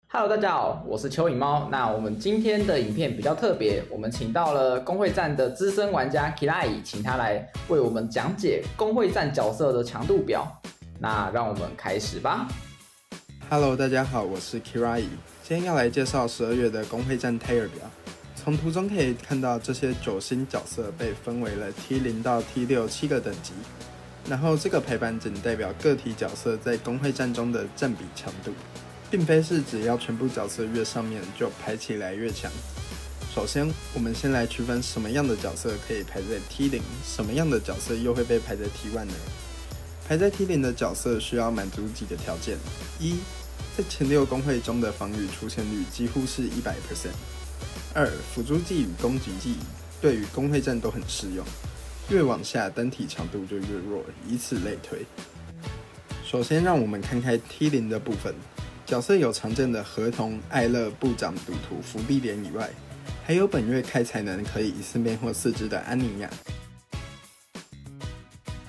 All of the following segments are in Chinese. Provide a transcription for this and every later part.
Hello， 大家好，我是蚯蚓貓。那我們今天的影片比較特別，我們請到了公會戰的資深玩家 Kirai， 請他來為我們講解公會戰角色的強度表。那讓我們開始吧。Hello， 大家好，我是 Kirai， 今天要來介紹12月的公會戰 Tier 表。從圖中可以看到，這些9星角色被分為了 T0 到 T6 7個等級，然後這個排版僅代表個體角色在公會戰中的佔比強度，並非是只要全部角色越上面就排起來越強。首先，我們先來區分什麼樣的角色可以排在 T0， 什麼樣的角色又會被排在 T1 呢？排在 T0 的角色需要滿足幾個條件：一，在前6公會中的防禦出現率幾乎是100%； 二，輔助技與攻擊技對於公會戰都很適用，越往下單體強度就越弱，以此類推。首先，讓我們看看 T0 的部分。角色有常見的合同、艾勒、部長、賭徒、伏地蓮以外，還有本月開才能可以一次魅惑4隻的安妮亞，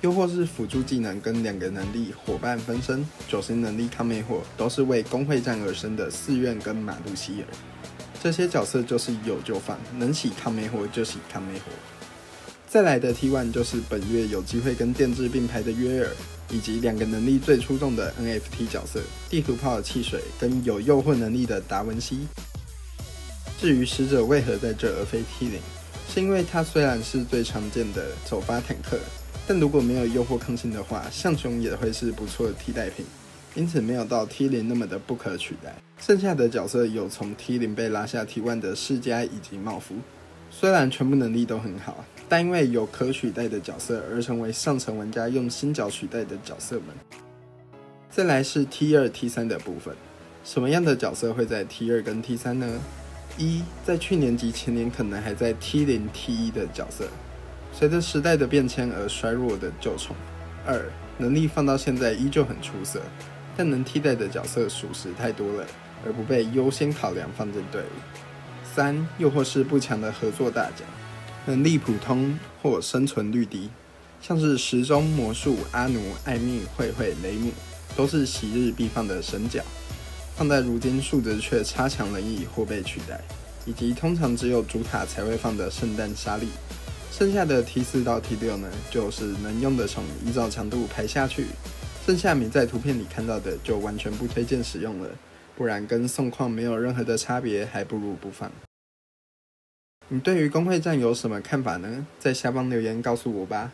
又或是輔助技能跟2個能力夥伴分身、9星能力抗魅惑，都是為公會戰而生的寺院跟馬路希爾。這些角色就是有就放，能洗抗魅惑就洗抗魅惑。再來的 T1 就是本月有機會跟電治並排的約爾，以及2個能力最出眾的 NFT 角色，地圖炮的汽水跟有誘惑能力的達文西。至於使者為何在這而非 T0， 是因為它雖然是最常見的首發坦克，但如果沒有誘惑抗性的話，象雄也會是不錯的替代品，因此沒有到 T0 那麼的不可取代。剩下的角色有從 T0 被拉下 T1 的世嘉以及茂夫，雖然全部能力都很好，但因為有可取代的角色而成為上层玩家用新角取代的角色們。再來是 T2、T3 的部分，什麼樣的角色會在 T2 跟 T3 呢？一，在去年及前年可能還在 T0、T1 的角色，隨着時代的變遷而衰弱的舊寵。二，能力放到現在依舊很出色，但能替代的角色屬實太多了，而不被優先考量放進隊伍。三，又或是不強的合作大獎，能力普通或生存率低，像是時鐘、魔術、阿奴、艾蜜、慧慧、雷姆，都是昔日必放的神角，放在如今数值卻差強人意或被取代，以及通常只有主塔才會放的聖誕莎莉。剩下的 T4 到 T6 呢，就是能用的寵依照強度排下去，剩下你在圖片裡看到的就完全不推薦使用了，不然跟送礦沒有任何的差別，還不如不放。你對於公會戰有什麼看法呢？在下方留言告訴我吧。